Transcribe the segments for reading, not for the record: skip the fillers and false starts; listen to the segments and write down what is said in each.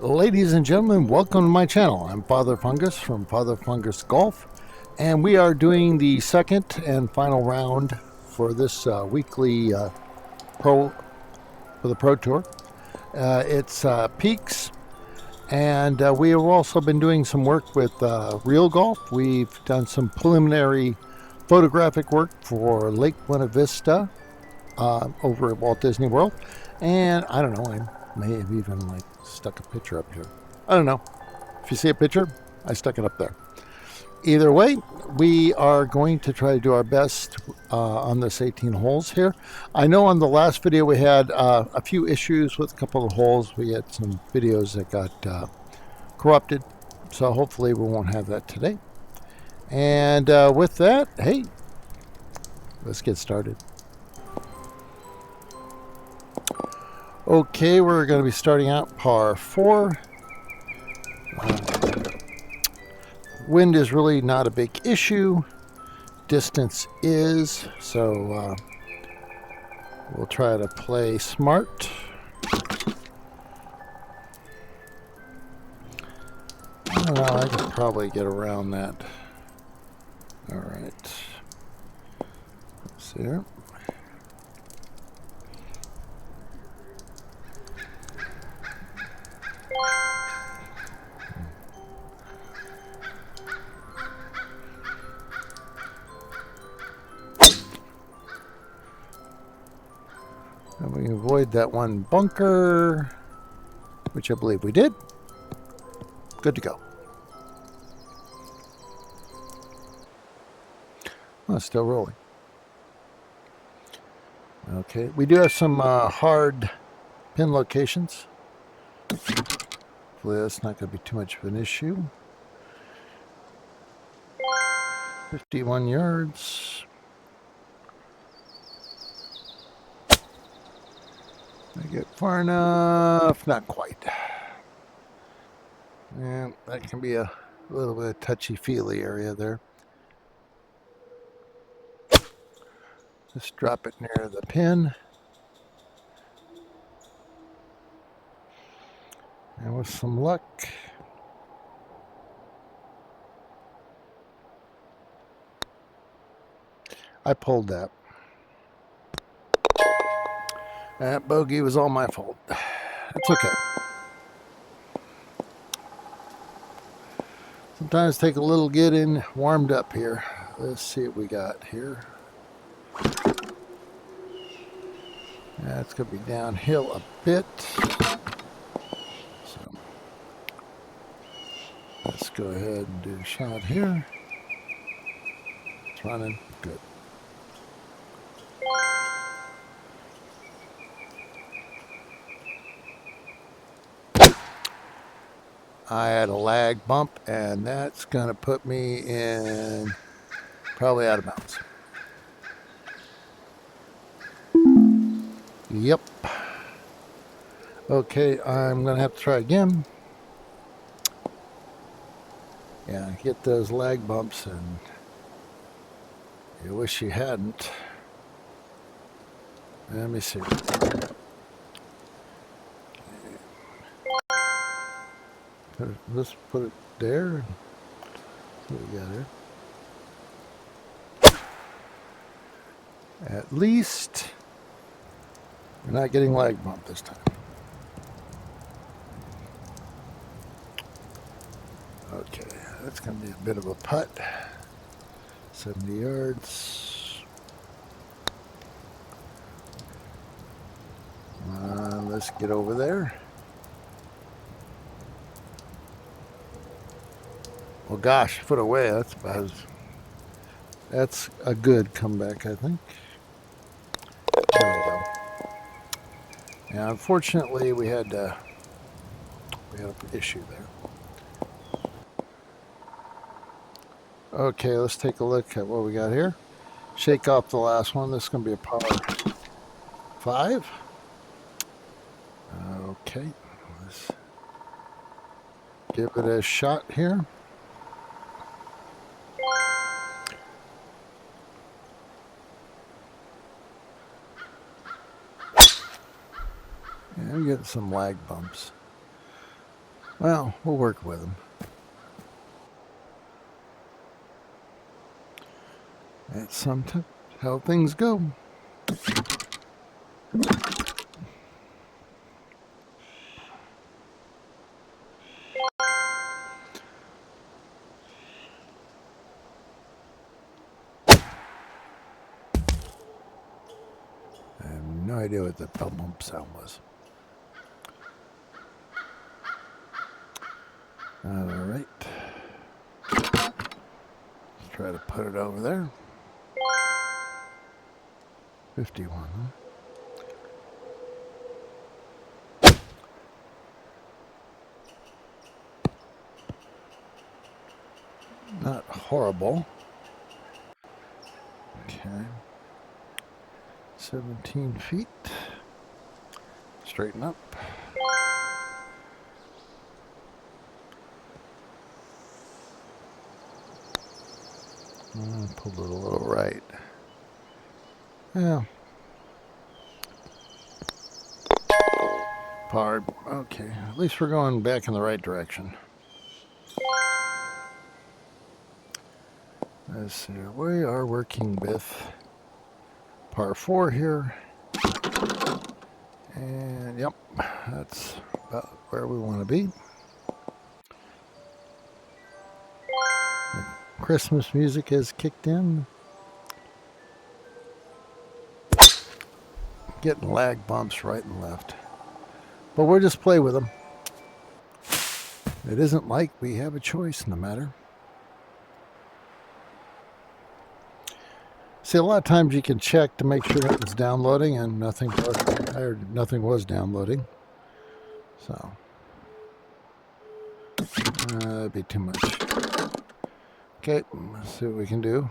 Ladies and gentlemen, welcome to my channel. I'm Father Fungus from Father Fungus Golf, and we are doing the second and final round for this weekly pro tour. It's Peaks, and we have also been doing some work with Real Golf. We've done some preliminary photographic work for Lake Buena Vista over at Walt Disney World, and I don't know, I may have even stuck a picture up here. I don't know. If you see a picture, I stuck it up there. Either way, we are going to try to do our best on this 18 holes here. I know on the last video we had a few issues with a couple of holes. We had some videos that got corrupted, so hopefully we won't have that today. And with that, hey, let's get started. Okay, we're going to be starting out par 4. Wind is really not a big issue. Distance is, so we'll try to play smart. I don't know, I could probably get around that. All right. Let's see here. And we avoid that one bunker, which I believe we did. Good to go. Oh, it's still rolling. Okay, we do have some hard pin locations. Hopefully that's not going to be too much of an issue. 51 yards. I get far enough, not quite. And that can be a little bit of touchy-feely area there. Just drop it near the pin. And with some luck, I pulled that. That bogey was all my fault. It's okay. Sometimes take a little getting warmed up here. Let's see what we got here. That's going to be downhill a bit. So let's go ahead and do a shot here. It's running good. I had a lag bump, and that's going to put me in probably out of bounds. Yep. Okay, I'm going to have to try again. Yeah, get those lag bumps, and you wish you hadn't. Let me see. Let's put it there. What do we got here? At least we're not getting lag bump this time. Okay, that's going to be a bit of a putt. 70 yards. Let's get over there. Well, gosh, foot away. That's a good comeback, I think. There we go. Yeah, unfortunately, we had an issue there. Okay, let's take a look at what we got here. Shake off the last one. This is going to be a par 5. Okay, let's give it a shot here. getting some lag bumps. Well, we'll work with them. That's sometimes how things go. I have no idea what the bump sound was. All right. Let's try to put it over there. 51, huh? Not horrible. Okay. 17 feet. Straighten up. Pull it a little right. Yeah. Hard. Okay. At least we're going back in the right direction. Let's see. We are working with par 4 here. And yep, that's about where we want to be. The Christmas music has kicked in. Getting lag bumps right and left. But we'll just play with them. It isn't like we have a choice in the matter. See, a lot of times you can check to make sure that it's downloading, and nothing was downloading. So that'd be too much. Okay, let's see what we can do.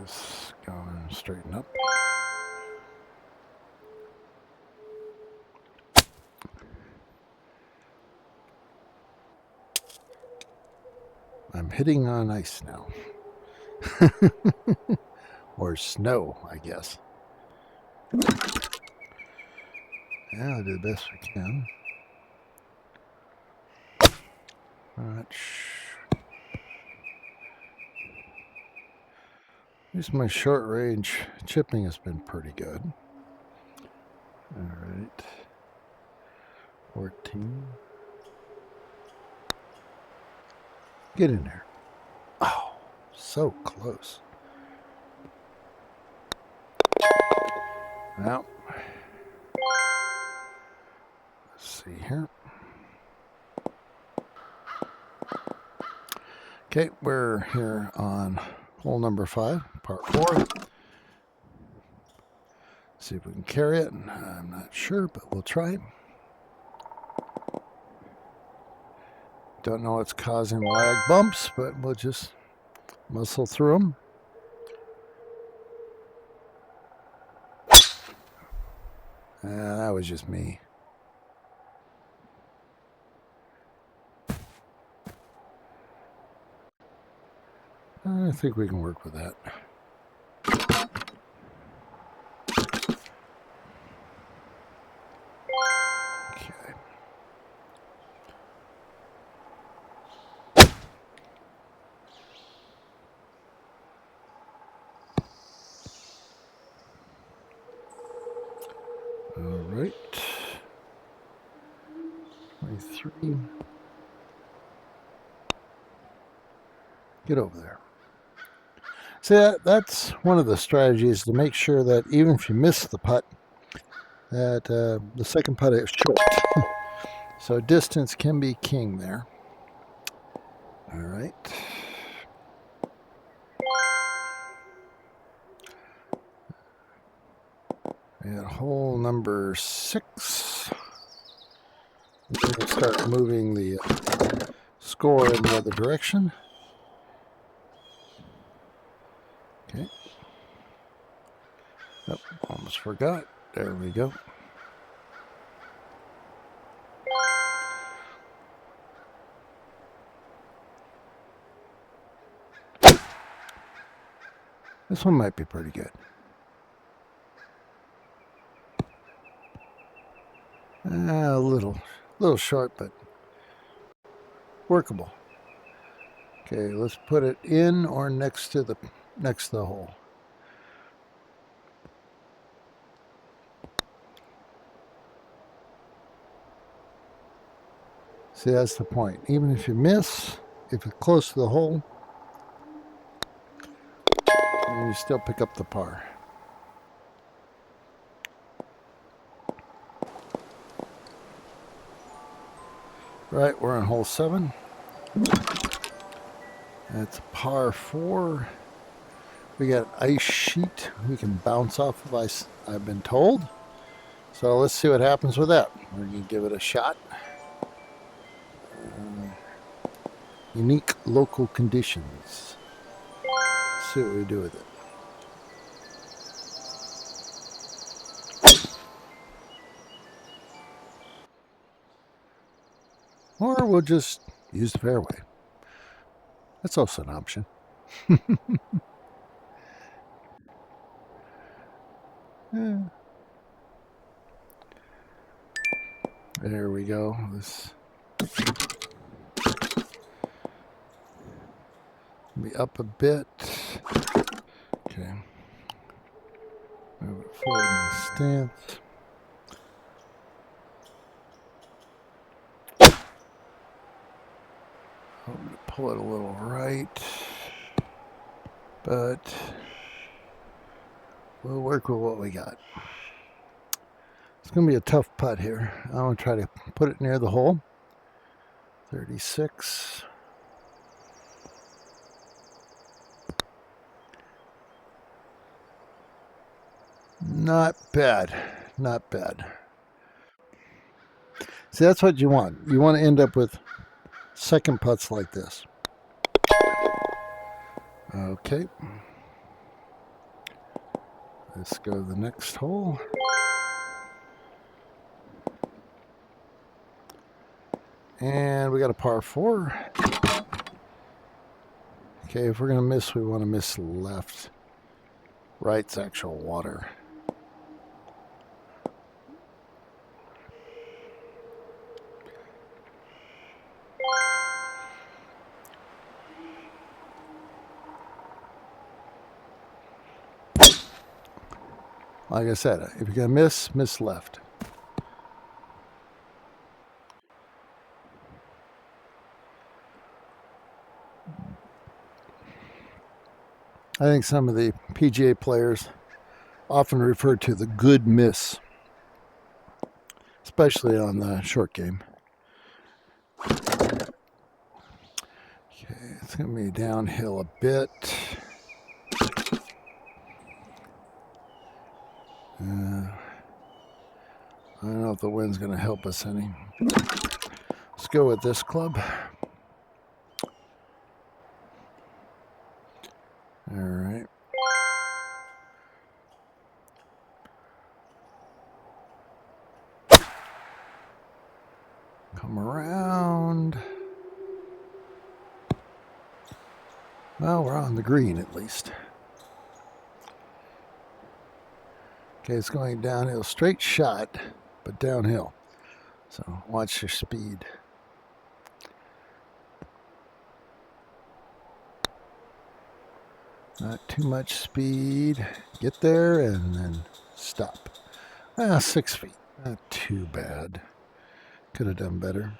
Just go and straighten up. I'm hitting on ice now. Or snow, I guess. Yeah, I'll do the best we can. At least my short range chipping has been pretty good. All right. 14. Get in there. Oh, so close. Well, let's see here. Okay, we're here on hole number 5, part 4. See if we can carry it. I'm not sure, but we'll try. Don't know what's causing lag bumps, but we'll just muscle through them. That was just me. I think we can work with that. Okay. All right. 23. Get over there. See, that's one of the strategies to make sure that even if you miss the putt, that the second putt is short. So distance can be king there. All right. And hole number 6. We're going to start moving the score in the other direction. Okay. Oh, almost forgot. There we go. This one might be pretty good. A little short, but workable. Okay, let's put it in or next to the hole. See, that's the point. Even if you miss, if it's close to the hole, you still pick up the par. Right, we're on hole 7. That's par 4. We got an ice sheet we can bounce off of, I've been told. So let's see what happens with that. We're going to give it a shot. Unique local conditions. Let's see what we do with it. Or we'll just use the fairway. That's also an option. Yeah. There we go. This be up a bit. Okay. Move it forward in my stance. I'm going to pull it a little right, but we'll work with what we got. It's going to be a tough putt here. I'm going to try to put it near the hole. 36. Not bad. Not bad. See, that's what you want. You want to end up with second putts like this. Okay. Let's go to the next hole. And we got a par 4. Okay, if we're going to miss, we want to miss left. Right's actual water. Like I said, if you're going to miss left. I think some of the PGA players often refer to the good miss, especially on the short game. Okay, it's going to be downhill a bit. I don't know if the wind's going to help us any. Let's go with this club. All right. Come around. Well, we're on the green at least. Okay, it's going downhill. Straight shot, but downhill. So watch your speed. Not too much speed. Get there and then stop. 6 feet. Not too bad. Could have done better.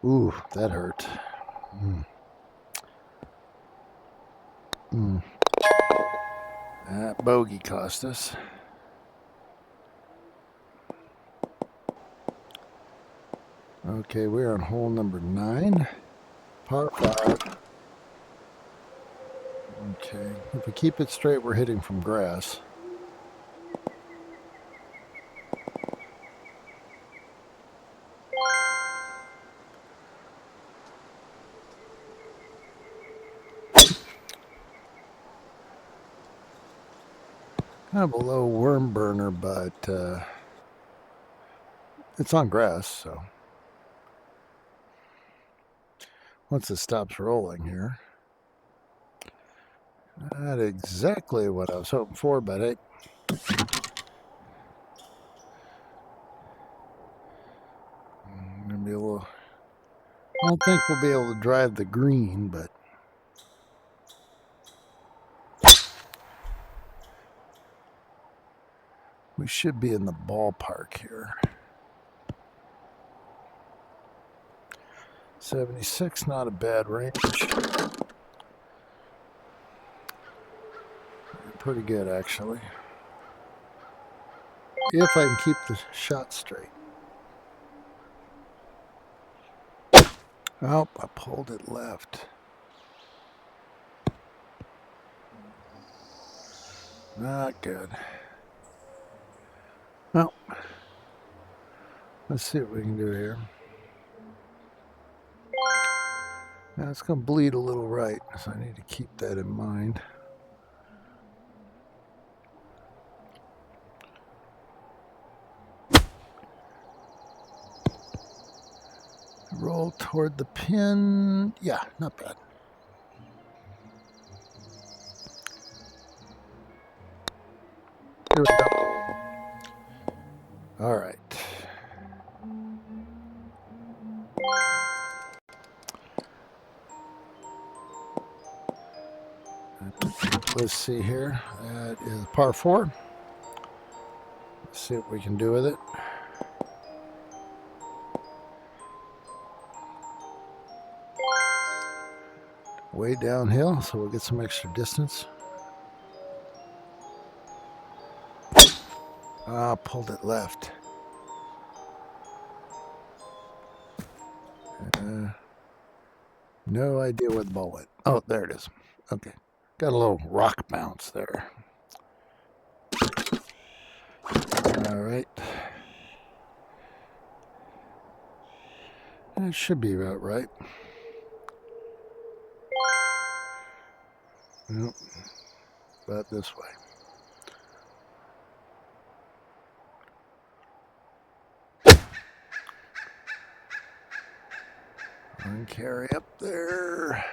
Ooh, that hurt. That bogey cost us. Okay, we're on hole number 9. Par 5. Okay, if we keep it straight, we're hitting from grass. Kind of a low worm burner, but it's on grass, so once it stops rolling here. Not exactly what I was hoping for, but hey, don't think we'll be able to drive the green, but we should be in the ballpark here. 76, not a bad range. Pretty good, actually. If I can keep the shot straight. Oh, I pulled it left. Not good. Well, let's see what we can do here. Now it's going to bleed a little right, so I need to keep that in mind. Roll toward the pin. Yeah, not bad. Here we go. All right. Let's see here. That is par 4. Let's see what we can do with it. Way downhill, so we'll get some extra distance. Ah, pulled it left. No idea where the ball went. Oh, there it is. Okay. Got a little rock bounce there. All right. That should be about right. Nope. About this way. And carry up there.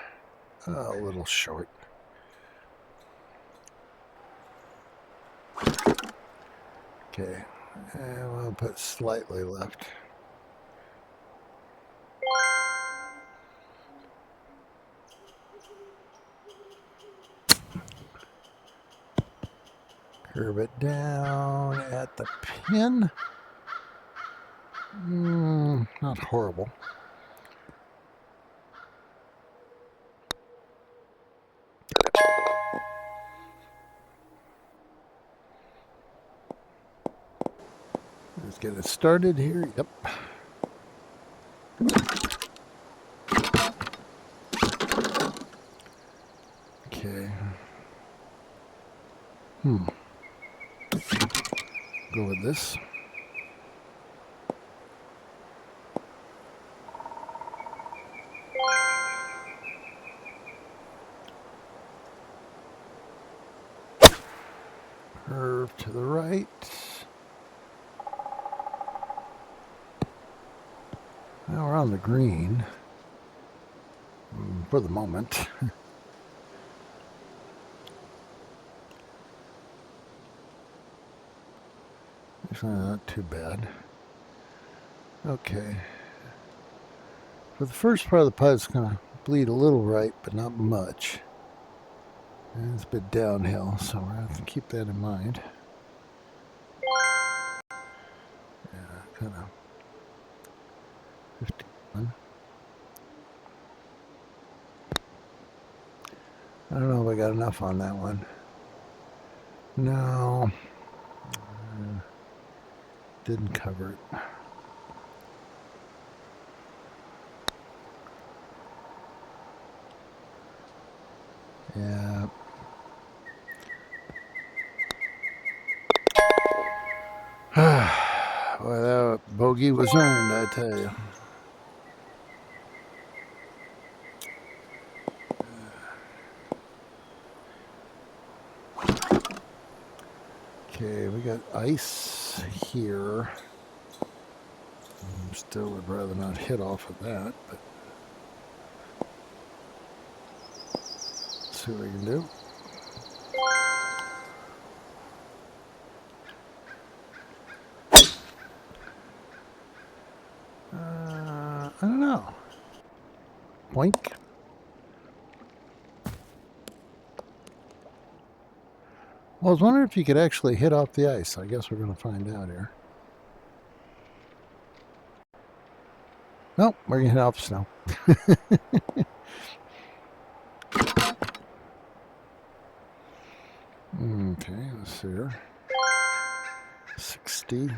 Oh, a little short. Okay. And we'll put slightly left. Curve it down at the pin. Not horrible. Let's get it started here. Yep. Okay. Go with this. Curve to the right. Now we're on the green for the moment. Actually, not too bad. Okay. For the first part of the putt, it's going to bleed a little right, but not much. And it's a bit downhill, so we're going to have to keep that in mind. Yeah, kind of 51. I don't know if I got enough on that one. No. Didn't cover it. Yeah. Well, that bogey was earned, I tell you. Okay, we got ice here. Still would rather not hit off of that, but let's see what we can do. I don't know. Well, I was wondering if you could actually hit off the ice. I guess we're going to find out here. Nope, we're going to hit off snow. Okay, let's see here. 60.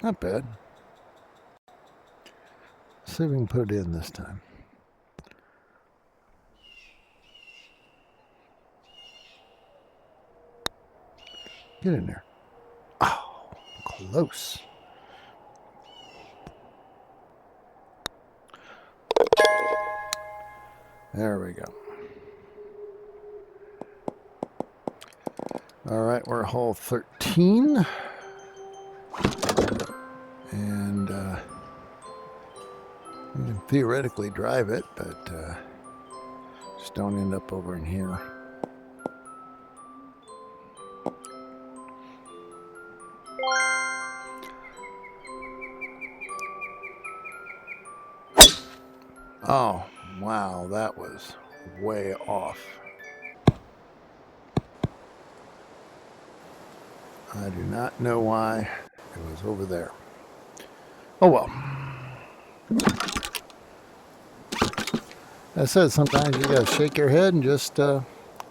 Not bad. Let's see if we can put it in this time. Get in there. Oh, close. There we go. All right, we're hole 13. And you can theoretically drive it, but just don't end up over in here. Oh, wow, that was way off. I do not know why it was over there. Oh well. I said sometimes you gotta shake your head and just go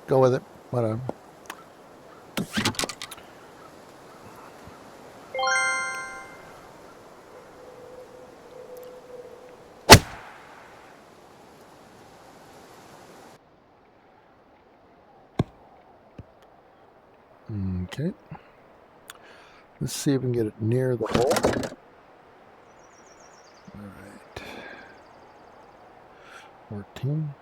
with it. Whatever. Okay. Let's see if we can get it near the hole. All right. 14.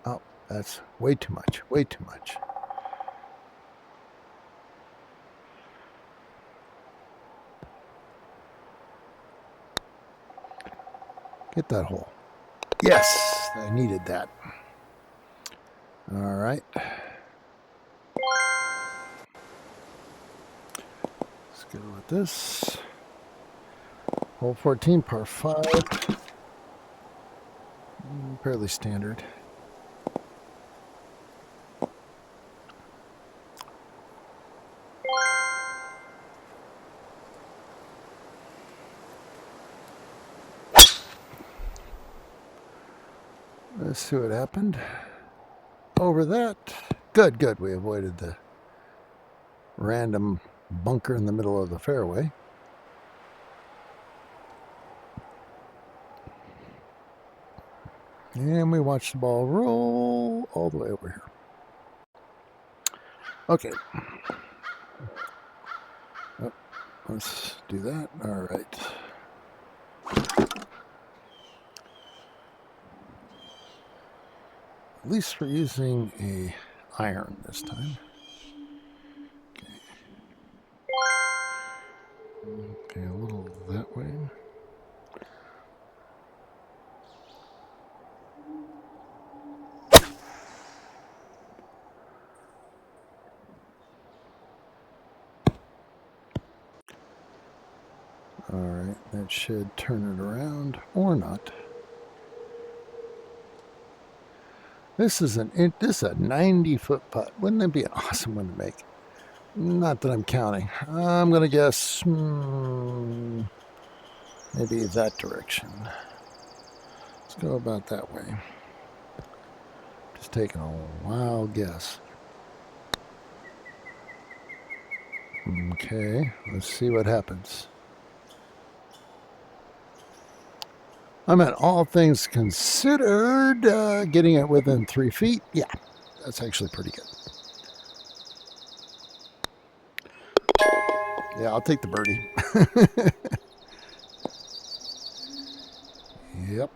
Oh, that's way too much. Way too much. Get that hole. Yes, I needed that. All right. Let's go with this. Hole 14, par 5. Fairly standard. Let's see what happened. Over that. Good, good. We avoided the random bunker in the middle of the fairway. And we watch the ball roll all the way over here. Okay. Oh, let's do that. All right. At least we're using a iron this time. Okay. Okay, a little that way. All right, that should turn it around or not. This is a 90-foot putt. Wouldn't that be an awesome one to make? Not that I'm counting. I'm gonna guess maybe that direction. Let's go about that way. Just taking a wild guess. Okay, let's see what happens. I mean, all things considered, getting it within 3 feet, yeah, that's actually pretty good. Yeah, I'll take the birdie. Yep.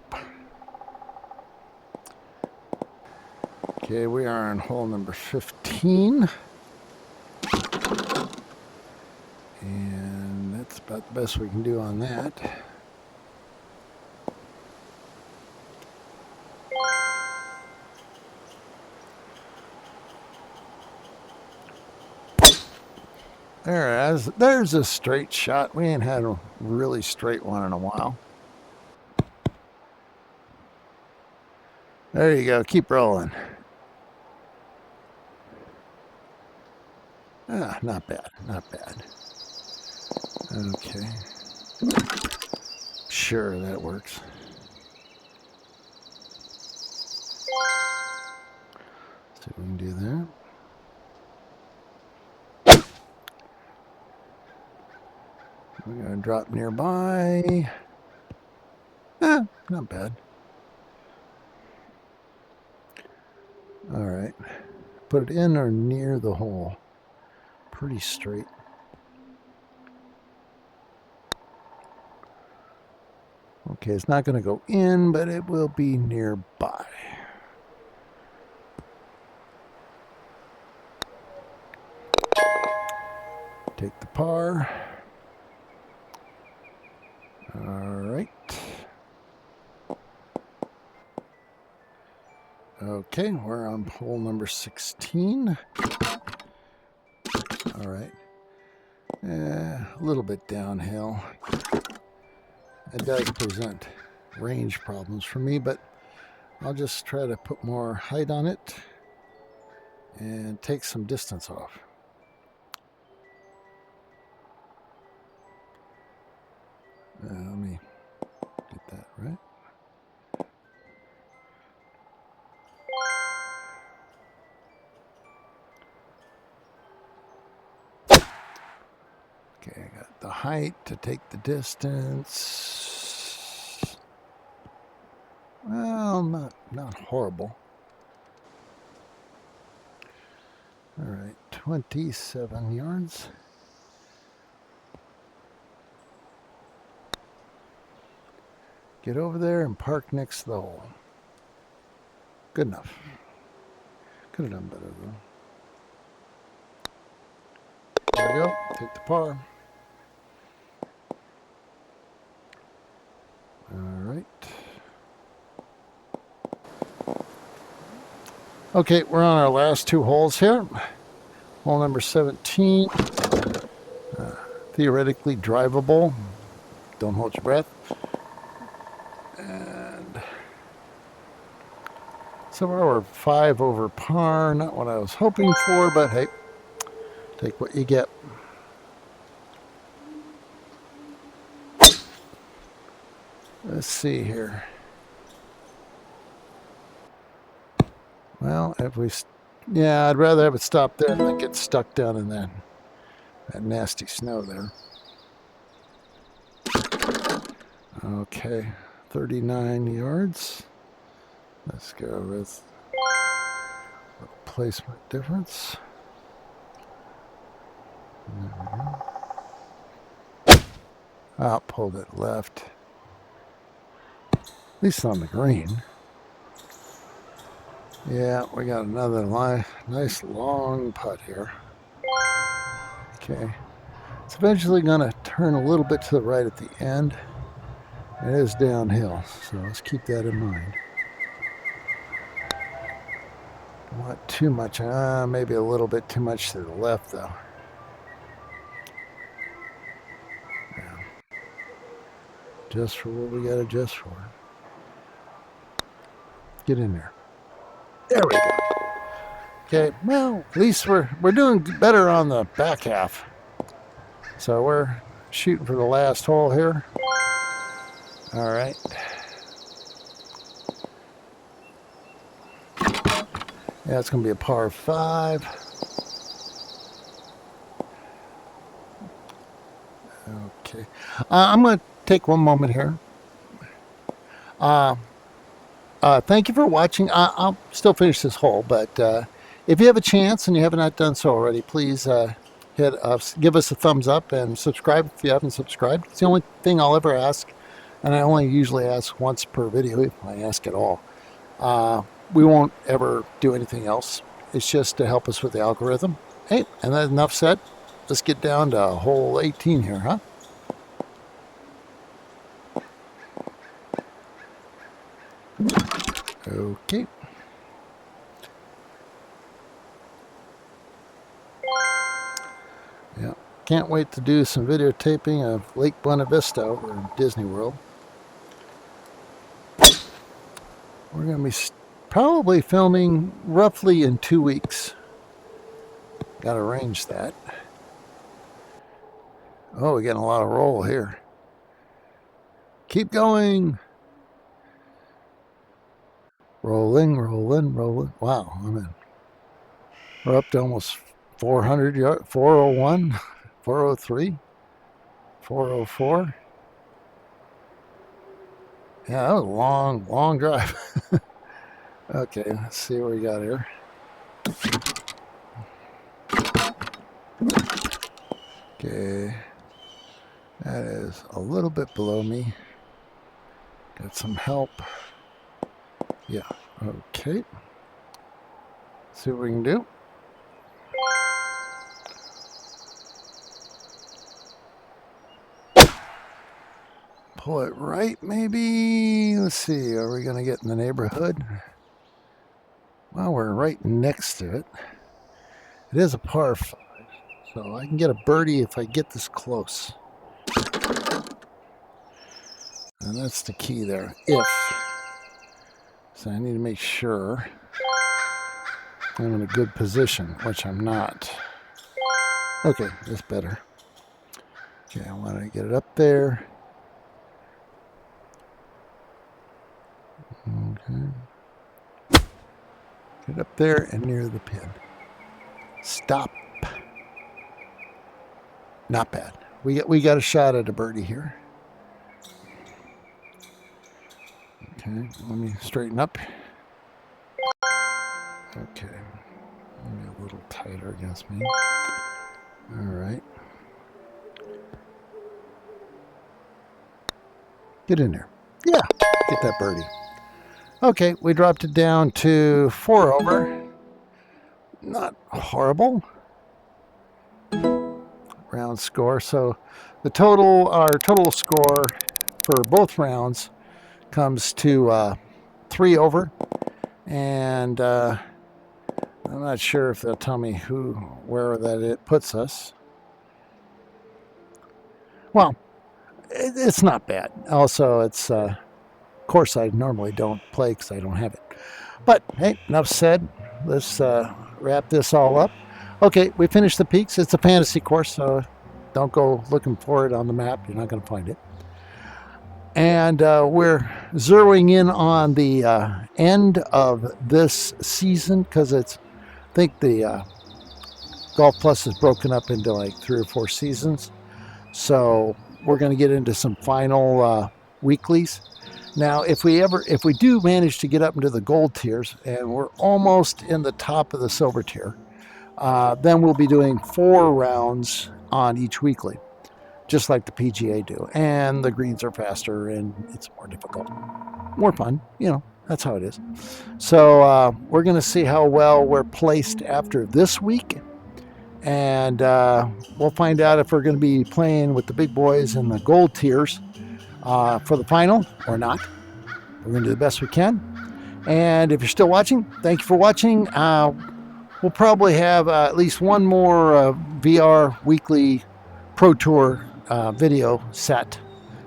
Okay, we are on hole number 15. And that's about the best we can do on that. There's a straight shot. We ain't had a really straight one in a while. There you go. Keep rolling. Ah, not bad. Not bad. Okay. Sure, that works. See if we can do that. We're going to drop nearby. Not bad. All right. Put it in or near the hole. Pretty straight. Okay, it's not going to go in, but it will be nearby. Take the par. All right. Okay, we're on hole number 16. All right. A little bit downhill. It does present range problems for me, but I'll just try to put more height on it and take some distance off. Let me get that right. Okay, I got the height to take the distance. Well, not horrible. All right, 27 yards. Get over there and park next to the hole. Good enough. Could have done better though. There we go. Take the par. All right. Okay, we're on our last two holes here. Hole number 17. Theoretically drivable. Don't hold your breath. And so we're 5 over par. Not what I was hoping for, but hey, take what you get. Let's see here. Well, yeah, I'd rather have it stop there than get stuck down in that nasty snow there. Okay, 39 yards. Let's go with a placement difference. There we go. Ah, pulled it left. At least on the green. Yeah, we got another nice long putt here. Okay. It's eventually going to turn a little bit to the right at the end. It is downhill, so let's keep that in mind. Not too much, maybe a little bit too much to the left, though. Yeah. Just for what we got to adjust for. Get in there. There we go. Okay, well, at least we're doing better on the back half. So we're shooting for the last hole here. All right. Yeah, it's going to be a par 5. Okay. I'm going to take one moment here. Thank you for watching. I'll still finish this hole, but if you have a chance and you have not done so already, please give us a thumbs up and subscribe if you haven't subscribed. It's the only thing I'll ever ask, and I only usually ask once per video if I ask at all. We won't ever do anything else. It's just to help us with the algorithm. Hey, and that enough said. Let's get down to hole 18 here, huh? Okay. Yeah. Can't wait to do some videotaping of Lake Buena Vista over in Disney World. We're going to be probably filming roughly in 2 weeks. Got to arrange that. Oh, we're getting a lot of roll here. Keep going. Rolling, rolling, rolling. Wow, I'm in. We're up to almost 400 yards. 401, 403, 404. Yeah, that was a long, long drive. Okay, let's see what we got here. Okay, that is a little bit below me. Got some help. Yeah, okay. See what we can do. Pull it right, maybe. Let's see, are we going to get in the neighborhood? Well, we're right next to it. It is a par 5, so I can get a birdie if I get this close. And that's the key there, if. So I need to make sure I'm in a good position, which I'm not. Okay, that's better. Okay, I want to get it up there. Okay. Get up there and near the pin. Stop. Not bad. We got a shot at a birdie here. Okay, let me straighten up. Okay, maybe a little tighter against me. All right. Get in there. Yeah, get that birdie. Okay, we dropped it down to 4 over. Not horrible. Round score. So our total score for both rounds comes to 3 over. And I'm not sure if they'll tell me where that it puts us. Well, it's not bad. Also, it's a course I normally don't play because I don't have it. But hey, enough said. Let's wrap this all up. Okay, we finished the peaks. It's a fantasy course, so don't go looking for it on the map. You're not going to find it. And we're zeroing in on the end of this season because I think the Golf Plus is broken up into like 3 or 4 seasons. So we're going to get into some final weeklies. Now, if we do manage to get up into the gold tiers, and we're almost in the top of the silver tier, then we'll be doing 4 rounds on each weekly, just like the PGA do. And the greens are faster, and it's more difficult, more fun. That's how it is. So we're going to see how well we're placed after this week, and we'll find out if we're going to be playing with the big boys in the gold tiers for the final or not. We're going to do the best we can. And if you're still watching, thank you for watching. We'll probably have at least one more VR weekly Pro Tour video set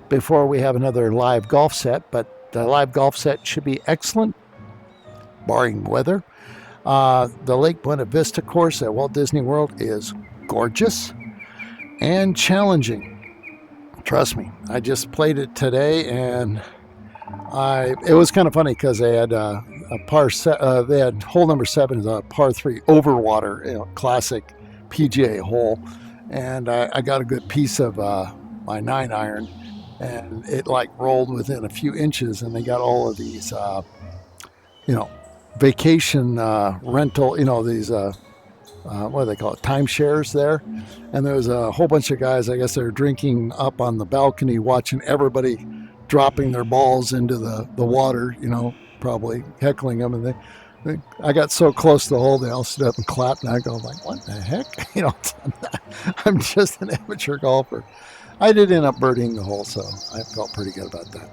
before we have another live golf set. But the live golf set should be excellent, barring weather. The Lake Buena Vista course at Walt Disney World is gorgeous and challenging. Trust me, I just played it today, and it was kind of funny because they had they had hole number 7 is a par 3 overwater, classic PGA hole, and I got a good piece of my 9-iron, and it like rolled within a few inches, and they got all of these, vacation rental, these. What do they call it? Timeshares there. And there was a whole bunch of guys, I guess they were drinking up on the balcony, watching everybody dropping their balls into the water, probably heckling them. And I got so close to the hole, they all stood up and clapped. And I go like, what the heck? I'm just an amateur golfer. I did end up birdieing the hole, so I felt pretty good about that.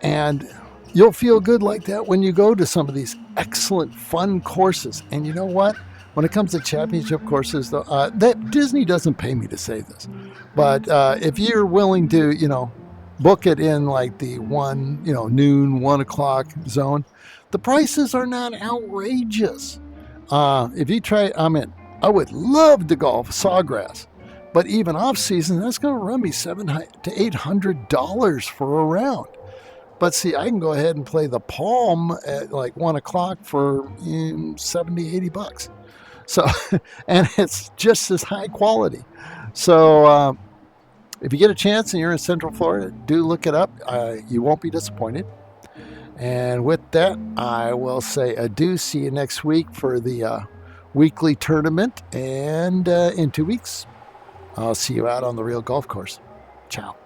And you'll feel good like that when you go to some of these excellent, fun courses. And you know what? when it comes to championship courses, though, that Disney doesn't pay me to say this, but if you're willing to, book it in like the noon, 1 o'clock zone, the prices are not outrageous. If you try, I would love to golf Sawgrass, but even off season, that's going to run me $700 to $800 for a round. But see, I can go ahead and play the Palm at like 1 o'clock for 70, $80. So, and it's just as high quality. So, if you get a chance and you're in Central Florida, do look it up. You won't be disappointed. And with that, I will say adieu. See you next week for the weekly tournament. And in 2 weeks, I'll see you out on the real golf course. Ciao.